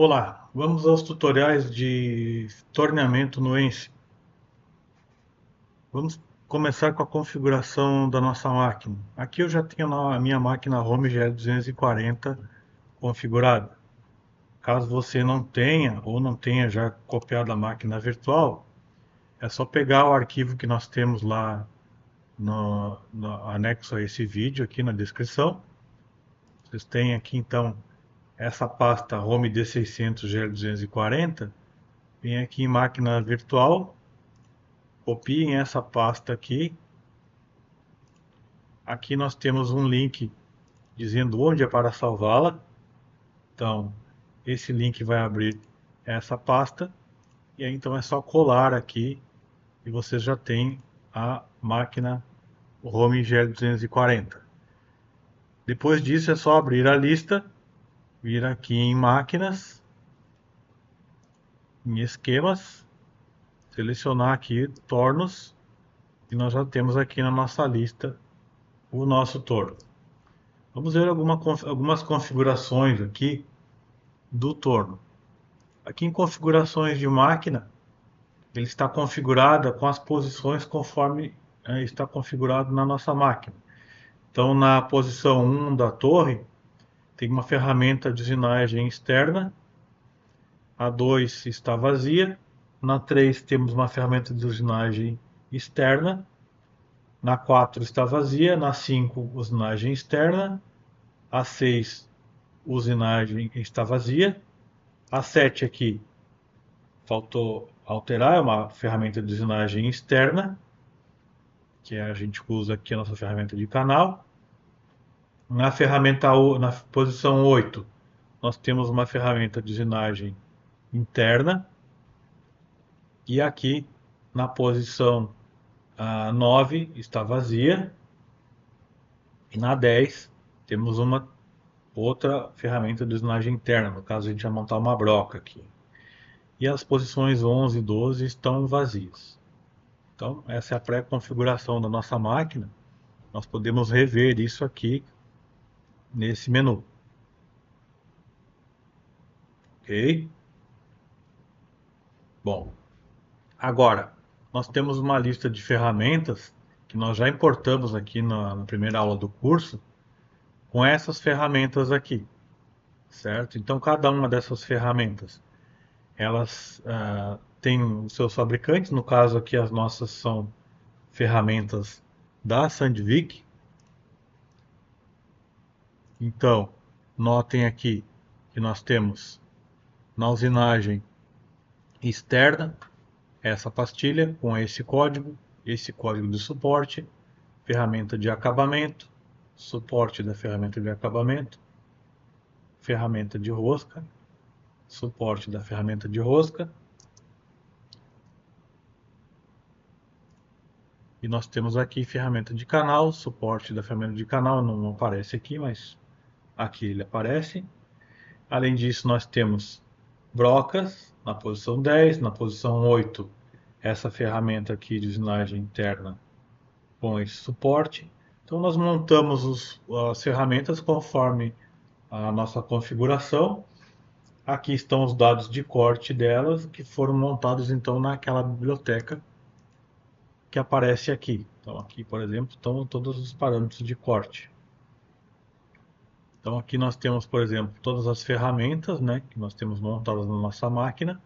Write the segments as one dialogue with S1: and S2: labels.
S1: Olá, vamos aos tutoriais de torneamento no ENSE. Vamos começar com a configuração da nossa máquina. Aqui eu já tenho a minha máquina Home GL240 configurada. Caso você não tenha ou não tenha já copiado a máquina virtual, é só pegar o arquivo que nós temos lá no anexo a esse vídeo aqui na descrição. Vocês têm aqui então essa pasta Home D600 GL240. Vem aqui em máquina virtual, copiem essa pasta aqui. Aqui nós temos um link dizendo onde é para salvá-la. Então, esse link vai abrir essa pasta. E aí então é só colar aqui e você já tem a máquina Home GL240. Depois disso é só abrir a lista, vir aqui em máquinas, em esquemas, selecionar aqui tornos e nós já temos aqui na nossa lista o nosso torno. Vamos ver algumas configurações aqui do torno. Aqui em configurações de máquina, ele está configurado com as posições conforme está configurado na nossa máquina. Então, na posição 1 da torre, tem uma ferramenta de usinagem externa, a 2 está vazia, na 3 temos uma ferramenta de usinagem externa, na 4 está vazia, na 5 usinagem externa, a 6 usinagem está vazia, a 7 aqui faltou alterar, é uma ferramenta de usinagem externa, que a gente usa aqui a nossa ferramenta de canal. Na posição 8, nós temos uma ferramenta de usinagem interna. E aqui na posição 9 está vazia. E na 10 temos uma outra ferramenta de usinagem interna, no caso a gente vai montar uma broca aqui. E as posições 11 e 12 estão vazias. Então, essa é a pré-configuração da nossa máquina. Nós podemos rever isso aqui nesse menu. Ok? Bom, agora nós temos uma lista de ferramentas que nós já importamos aqui na primeira aula do curso com essas ferramentas aqui, certo? Então, cada uma dessas ferramentas, elas têm os seus fabricantes. No caso aqui, as nossas são ferramentas da Sandvik. Então, notem aqui que nós temos na usinagem externa essa pastilha com esse código de suporte, ferramenta de acabamento, suporte da ferramenta de acabamento, ferramenta de rosca, suporte da ferramenta de rosca. E nós temos aqui ferramenta de canal, suporte da ferramenta de canal, não aparece aqui, mas aqui ele aparece. Além disso, nós temos brocas na posição 10, na posição 8, essa ferramenta aqui de usinagem interna com esse suporte. Então nós montamos as ferramentas conforme a nossa configuração. Aqui estão os dados de corte delas, que foram montados então naquela biblioteca que aparece aqui. Então aqui, por exemplo, estão todos os parâmetros de corte. Então aqui nós temos, por exemplo, todas as ferramentas, né, que nós temos montadas na nossa máquina.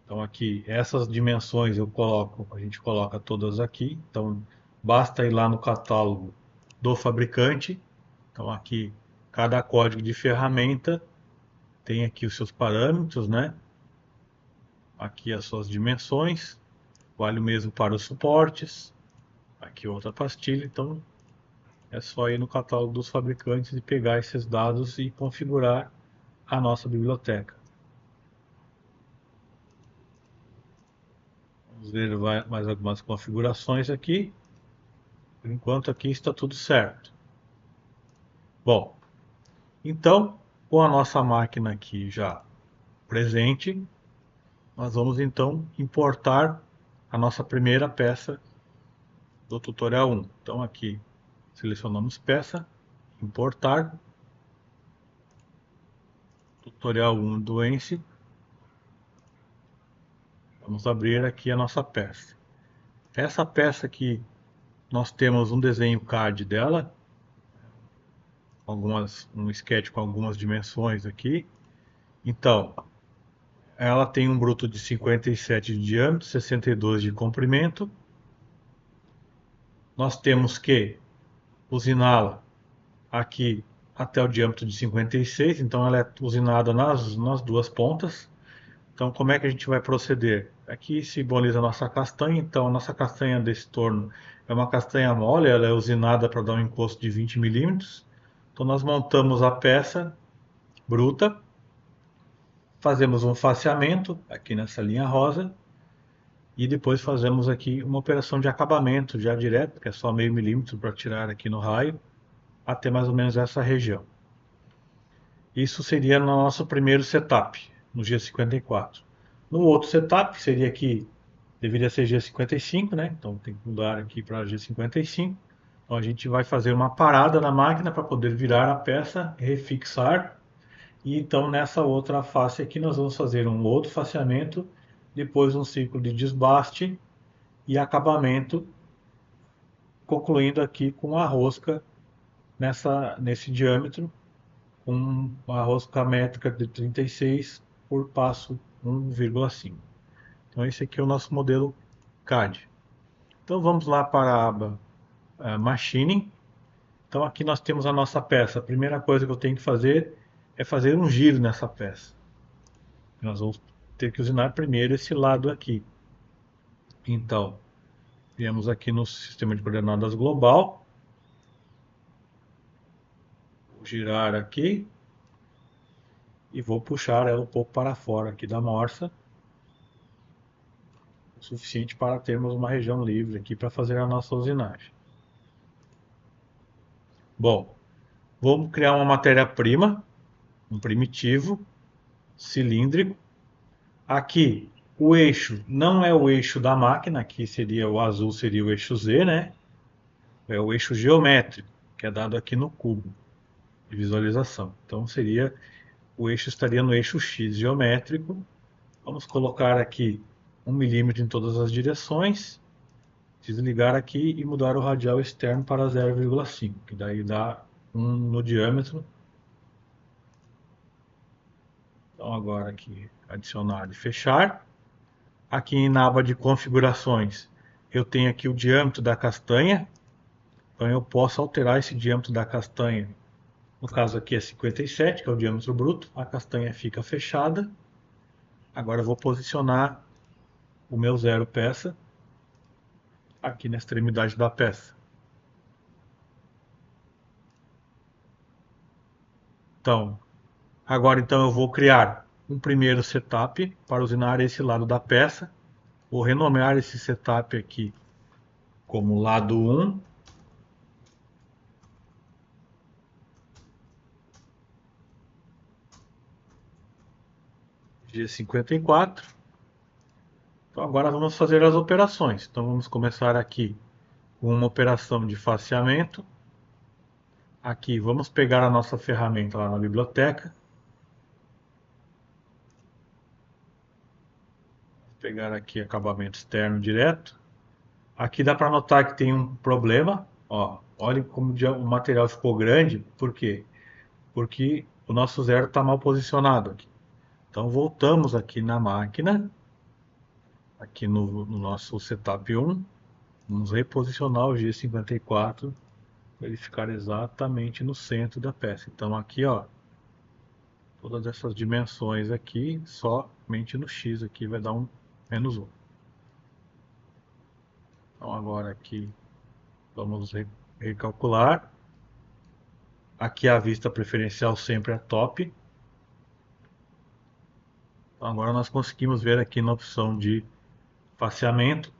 S1: Então aqui, essas dimensões a gente coloca todas aqui. Então basta ir lá no catálogo do fabricante. Então aqui, cada código de ferramenta tem aqui os seus parâmetros, né? Aqui as suas dimensões. Vale o mesmo para os suportes. Aqui outra pastilha. Então é só ir no catálogo dos fabricantes e pegar esses dados e configurar a nossa biblioteca. Vamos ver mais algumas configurações aqui. Por enquanto aqui está tudo certo. Bom, então com a nossa máquina aqui já presente, nós vamos então importar a nossa primeira peça do tutorial 1. Então aqui selecionamos peça, importar. Tutorial 1 do ENSE. Vamos abrir aqui a nossa peça. Essa peça aqui, nós temos um desenho CAD dela, um sketch com algumas dimensões aqui. Então, ela tem um bruto de 57 de diâmetro, 62 de comprimento. Nós temos que usiná-la aqui até o diâmetro de 56, então ela é usinada nas duas pontas. Então, como é que a gente vai proceder? Aqui simboliza a nossa castanha, então a nossa castanha desse torno é uma castanha mole, ela é usinada para dar um encosto de 20 milímetros. Então, nós montamos a peça bruta, fazemos um faceamento aqui nessa linha rosa e depois fazemos aqui uma operação de acabamento já direto, que é só meio milímetro para tirar aqui no raio, até mais ou menos essa região. Isso seria no nosso primeiro setup, no G54. No outro setup, que seria aqui, deveria ser G55, né? Então tem que mudar aqui para G55. Então a gente vai fazer uma parada na máquina para poder virar a peça, refixar. E então nessa outra face aqui nós vamos fazer um outro faceamento, depois um ciclo de desbaste e acabamento, concluindo aqui com a rosca nesse diâmetro, com uma rosca métrica de 36 por passo 1,5. Então esse aqui é o nosso modelo CAD. Então vamos lá para a aba Machining. Então aqui nós temos a nossa peça. A primeira coisa que eu tenho que fazer é fazer um giro nessa peça. Nós vamos ter que usinar primeiro esse lado aqui. Então, viemos aqui no sistema de coordenadas global. Vou girar aqui e vou puxar ela um pouco para fora aqui da morsa, o suficiente para termos uma região livre aqui para fazer a nossa usinagem. Bom, vamos criar uma matéria-prima, um primitivo cilíndrico. Aqui o eixo não é o eixo da máquina, aqui seria o azul, seria o eixo Z, né? É o eixo geométrico, que é dado aqui no cubo de visualização. Então seria, o eixo estaria no eixo X geométrico. Vamos colocar aqui 1 milímetro em todas as direções, desligar aqui e mudar o radial externo para 0,5, que daí dá 1 no diâmetro. Então agora aqui adicionar e fechar. Aqui na aba de configurações eu tenho aqui o diâmetro da castanha, então eu posso alterar esse diâmetro da castanha. No caso aqui é 57, que é o diâmetro bruto, a castanha fica fechada. Agora eu vou posicionar o meu zero peça aqui na extremidade da peça. Então, agora então eu vou criar um primeiro setup para usinar esse lado da peça. Vou renomear esse setup aqui como lado 1. G54. Então agora vamos fazer as operações. Então vamos começar aqui com uma operação de faceamento. Aqui vamos pegar a nossa ferramenta lá na biblioteca. Pegar aqui acabamento externo direto. Aqui dá para notar que tem um problema. Ó, olhem como o material ficou grande. Por quê? Porque o nosso zero está mal posicionado aqui. Então voltamos aqui na máquina, aqui no nosso setup 1, vamos reposicionar o G54 para ele ficar exatamente no centro da peça. Então aqui, ó, todas essas dimensões aqui, somente no X aqui vai dar um -1. Então agora aqui vamos recalcular. Aqui a vista preferencial sempre é top. Então agora nós conseguimos ver aqui na opção de faceamento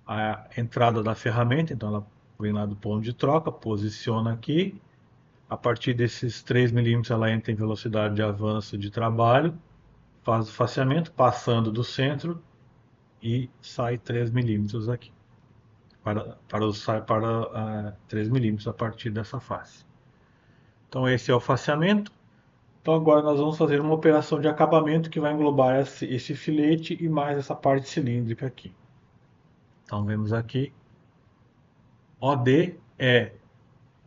S1: a entrada da ferramenta. Então ela vem lá do ponto de troca, posiciona aqui. A partir desses 3 milímetros ela entra em velocidade de avanço de trabalho, faz o faceamento, passando do centro e sai 3 milímetros aqui. Sai para 3 milímetros a partir dessa face. Então esse é o faceamento. Então agora nós vamos fazer uma operação de acabamento que vai englobar esse filete e mais essa parte cilíndrica aqui. Então vemos aqui, OD é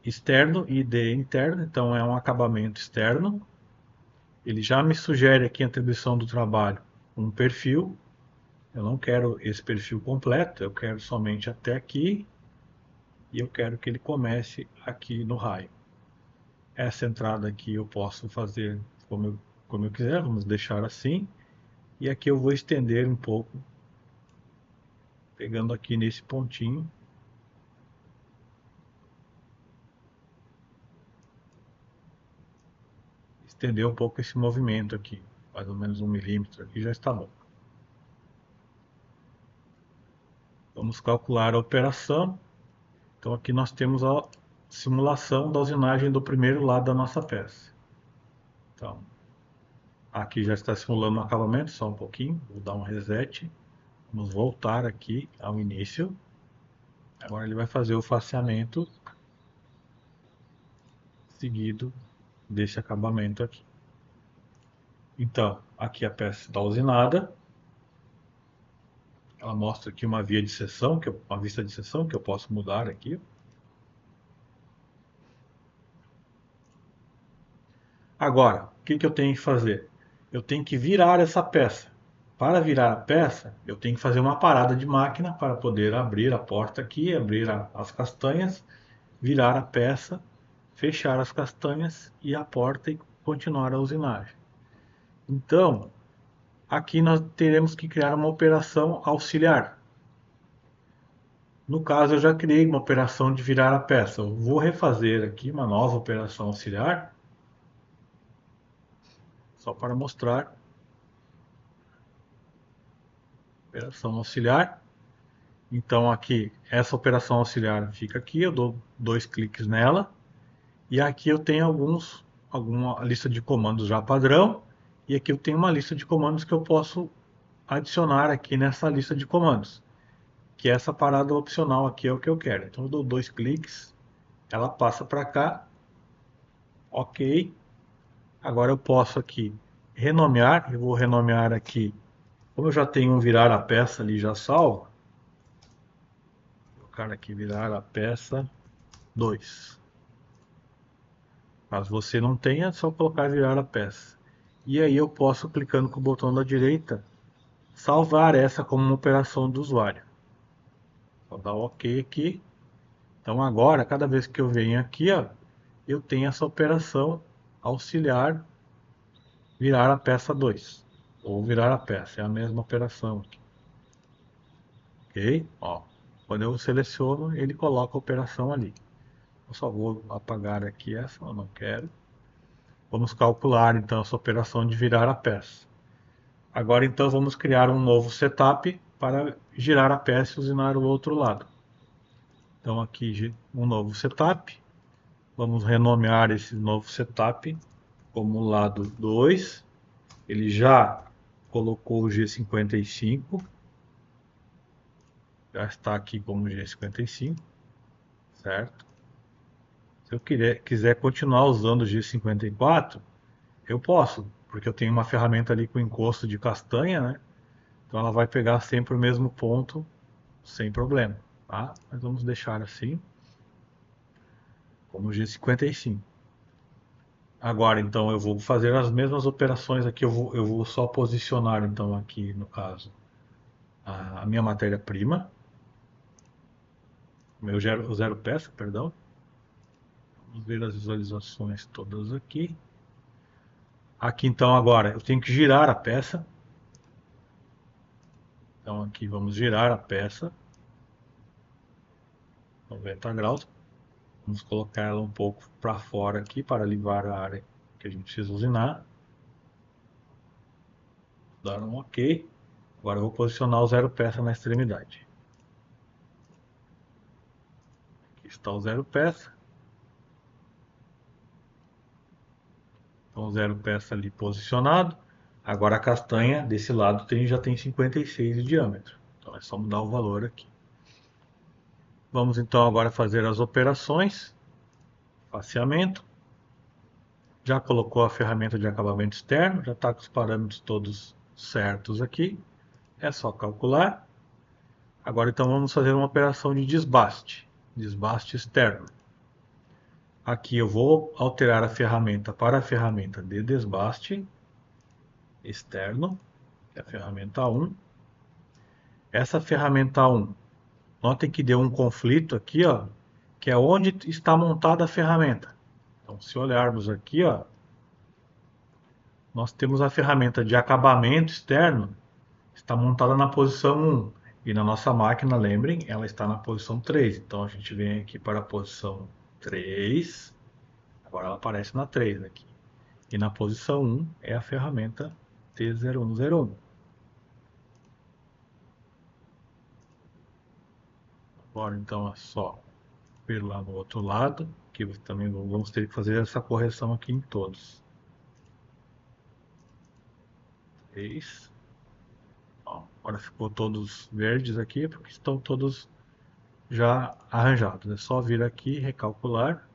S1: externo e ID é interno, então é um acabamento externo. Ele já me sugere aqui a atribuição do trabalho um perfil. Eu não quero esse perfil completo, eu quero somente até aqui e eu quero que ele comece aqui no raio. Essa entrada aqui eu posso fazer como eu quiser, vamos deixar assim. E aqui eu vou estender um pouco, pegando aqui nesse pontinho. Estender um pouco esse movimento aqui, mais ou menos 1 milímetro aqui já está bom. Vamos calcular a operação. Então aqui nós temos a simulação da usinagem do primeiro lado da nossa peça. Então, aqui já está simulando o acabamento, só um pouquinho, vou dar um reset. Vamos voltar aqui ao início. Agora ele vai fazer o faceamento seguido desse acabamento aqui. Então, aqui a peça está usinada. Ela mostra aqui uma via de seção, uma vista de seção que eu posso mudar aqui. Agora, o que eu tenho que fazer? Eu tenho que virar essa peça. Para virar a peça, eu tenho que fazer uma parada de máquina para poder abrir a porta aqui, abrir as castanhas, virar a peça, fechar as castanhas e a porta e continuar a usinagem. Então, aqui nós teremos que criar uma operação auxiliar. No caso, eu já criei uma operação de virar a peça. Eu vou refazer aqui uma nova operação auxiliar, só para mostrar. Operação auxiliar. Então aqui, essa operação auxiliar fica aqui, eu dou 2 cliques nela. E aqui eu tenho alguma lista de comandos já padrão. E aqui eu tenho uma lista de comandos que eu posso adicionar aqui nessa lista de comandos. Que essa parada opcional aqui é o que eu quero. Então eu dou 2 cliques, ela passa para cá. Ok. Agora eu posso aqui renomear, eu vou renomear aqui, como eu já tenho um virar a peça ali já salvo, vou colocar aqui virar a peça 2. Caso você não tenha, é só colocar virar a peça. E aí eu posso, clicando com o botão da direita, salvar essa como uma operação do usuário. Vou dar OK aqui. Então agora, cada vez que eu venho aqui, ó, eu tenho essa operação auxiliar virar a peça 2. Ou virar a peça, é a mesma operação aqui. Ok? Ó, quando eu seleciono, ele coloca a operação ali. Eu só vou apagar aqui essa, eu não quero. Vamos calcular então essa operação de virar a peça. Agora então vamos criar um novo setup para girar a peça e usinar o outro lado. Então aqui um novo setup. Vamos renomear esse novo setup como lado 2. Ele já colocou o G55. Já está aqui como G55, certo? Se eu quiser continuar usando o G54, eu posso, porque eu tenho uma ferramenta ali com encosto de castanha, né? Então ela vai pegar sempre o mesmo ponto, sem problema, tá? Mas vamos deixar assim, como G55. Agora, então, eu vou fazer as mesmas operações aqui, eu vou só posicionar, então, aqui, no caso, a minha matéria-prima, o zero peça, perdão. Vamos ver as visualizações todas aqui. Aqui, então, agora, eu tenho que girar a peça. Então, aqui vamos girar a peça 90 graus. Vamos colocar ela um pouco para fora aqui para livrar a área que a gente precisa usinar. Dar um OK. Agora eu vou posicionar o zero peça na extremidade. Aqui está o zero peça. Então, o zero peça ali posicionado. Agora a castanha desse lado já tem 56 de diâmetro. Então é só mudar o valor aqui. Vamos então agora fazer as operações. Faceamento. Já colocou a ferramenta de acabamento externo, já está com os parâmetros todos certos aqui. É só calcular. Agora então vamos fazer uma operação de desbaste, desbaste externo. Aqui eu vou alterar a ferramenta para a ferramenta de desbaste externo, que é a ferramenta 1. Essa ferramenta 1, notem que deu um conflito aqui, ó, que é onde está montada a ferramenta. Então, se olharmos aqui, ó, nós temos a ferramenta de acabamento externo, está montada na posição 1. E na nossa máquina, lembrem, ela está na posição 3. Então a gente vem aqui para a posição 3. Agora ela aparece na 3 aqui. E na posição 1 é a ferramenta T0101. Agora então é só ver lá no outro lado, que também vamos ter que fazer essa correção aqui em todos. 3. Ó, agora ficou todos verdes aqui, porque estão todos já arranjados. É só vir aqui e recalcular.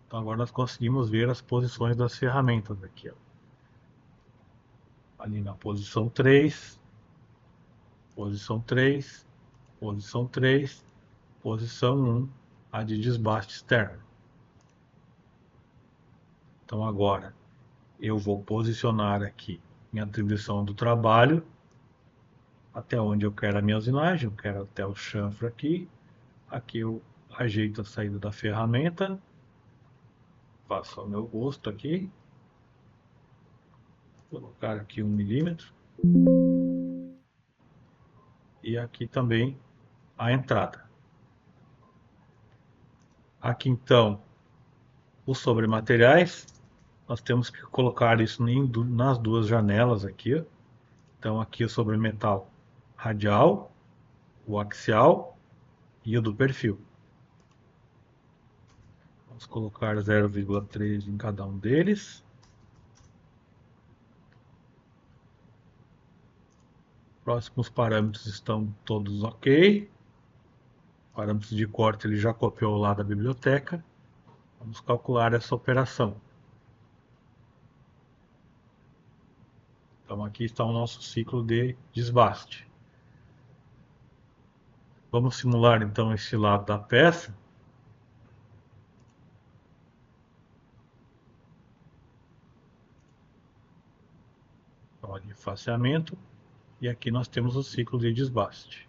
S1: Então agora nós conseguimos ver as posições das ferramentas aqui, ó. Ali na posição 3, posição 3, posição 3, posição 1, a de desbaste externo. Então agora eu vou posicionar aqui em atribuição do trabalho até onde eu quero a minha usinagem, eu quero até o chanfro aqui. Aqui eu ajeito a saída da ferramenta, faço o meu gosto aqui, vou colocar aqui 1 milímetro e aqui também a entrada. Aqui então os sobremateriais, nós temos que colocar isso nas duas janelas aqui. Então aqui o sobremetal radial, o axial e o do perfil. Vamos colocar 0,3 em cada um deles. Próximos parâmetros estão todos ok. Parâmetros de corte ele já copiou lá da biblioteca. Vamos calcular essa operação. Então aqui está o nosso ciclo de desbaste. Vamos simular então esse lado da peça. Então, de faseamento. E aqui nós temos o ciclo de desbaste.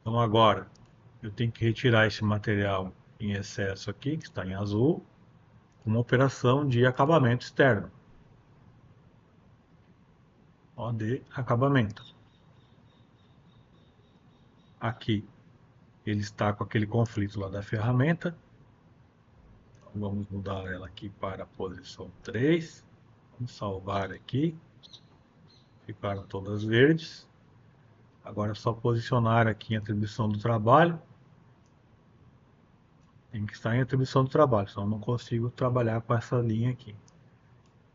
S1: Então agora eu tenho que retirar esse material em excesso aqui, que está em azul, com uma operação de acabamento externo. Ó, de acabamento. Aqui ele está com aquele conflito lá da ferramenta. Então, vamos mudar ela aqui para a posição 3. Vamos salvar aqui. Ficaram todas verdes. Agora é só posicionar aqui em atribuição do trabalho. Tem que estar em atribuição do trabalho, senão eu não consigo trabalhar com essa linha aqui.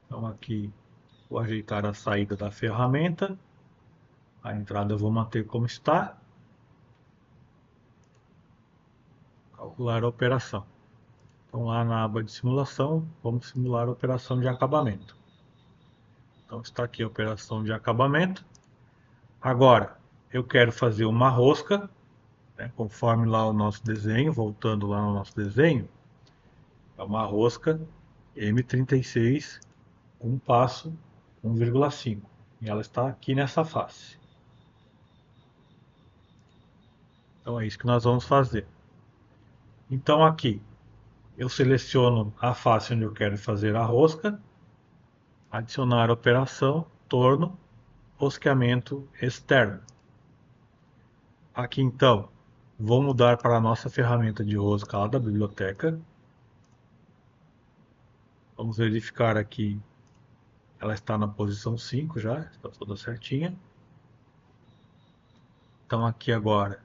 S1: Então aqui vou ajeitar a saída da ferramenta. A entrada eu vou manter como está. Calcular a operação. Então lá na aba de simulação, vamos simular a operação de acabamento. Então está aqui a operação de acabamento. Agora, eu quero fazer uma rosca, né, conforme lá o nosso desenho, voltando lá no nosso desenho, é uma rosca M36, um passo 1,5. E ela está aqui nessa face. Então é isso que nós vamos fazer. Então aqui, eu seleciono a face onde eu quero fazer a rosca, adicionar a operação, torno, rosqueamento externo. Aqui então, vou mudar para a nossa ferramenta de rosca lá da biblioteca. Vamos verificar aqui, ela está na posição 5 já, está toda certinha. Então aqui agora,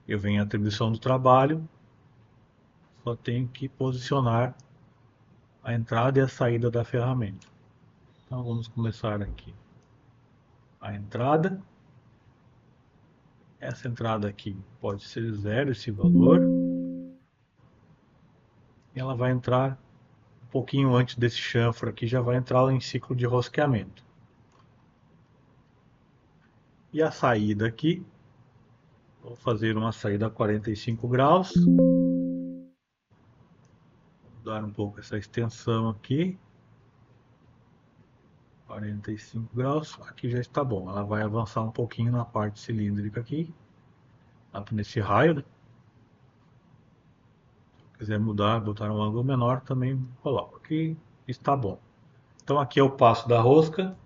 S1: eu venho em atribuição do trabalho, só tenho que posicionar a entrada e a saída da ferramenta. Então vamos começar aqui. A entrada. Essa entrada aqui pode ser zero esse valor. E ela vai entrar um pouquinho antes desse chanfro aqui, já vai entrar em ciclo de rosqueamento. E a saída aqui, vou fazer uma saída a 45 graus. Vou dar um pouco essa extensão aqui. 45 graus, aqui já está bom. Ela vai avançar um pouquinho na parte cilíndrica aqui, nesse raio, né? Se quiser mudar, botar um ângulo menor, também coloco aqui, está bom. Então aqui é o passo da rosca,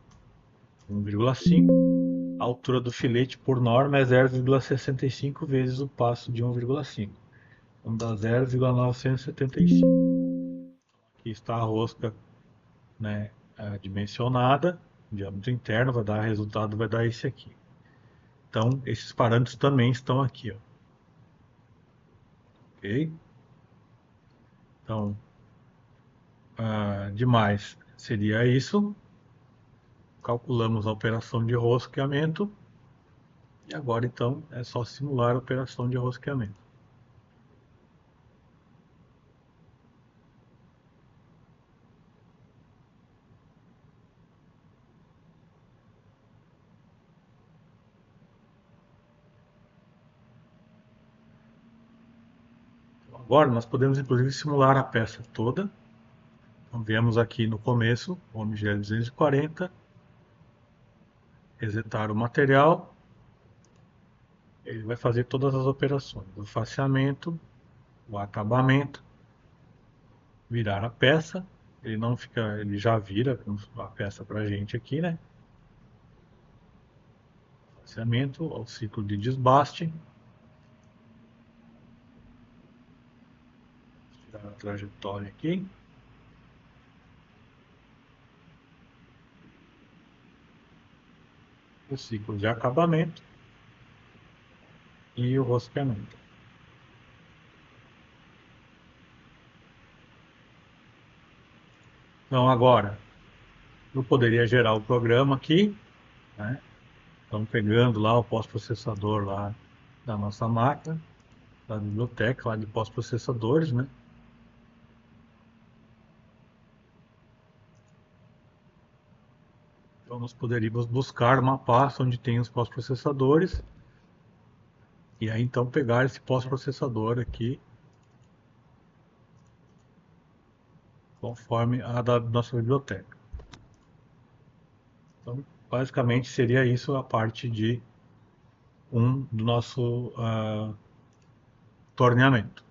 S1: 1,5. A altura do filete por norma é 0,65 vezes o passo de 1,5. Vamos dar 0,975. Aqui está a rosca, né, dimensionada, diâmetro interno, vai dar resultado, vai dar esse aqui. Então, esses parâmetros também estão aqui, ó. Ok? Então, demais seria isso. Calculamos a operação de rosqueamento. E agora, então, é só simular a operação de rosqueamento. Agora, nós podemos, inclusive, simular a peça toda. Então, viemos aqui no começo, o OMG 240, resetar o material. Ele vai fazer todas as operações, o faceamento, o acabamento, virar a peça. Ele não fica, ele já vira a peça para a gente aqui, né? Faceamento, o ciclo de desbaste, tirar a trajetória aqui. O ciclo de acabamento e o rosqueamento. Então agora eu poderia gerar o programa aqui, né? Então pegando lá o pós-processador lá da nossa máquina, da biblioteca lá de pós-processadores, né? Então nós poderíamos buscar uma pasta onde tem os pós-processadores e aí então pegar esse pós-processador aqui conforme a da nossa biblioteca. Então basicamente seria isso a parte de do nosso torneamento.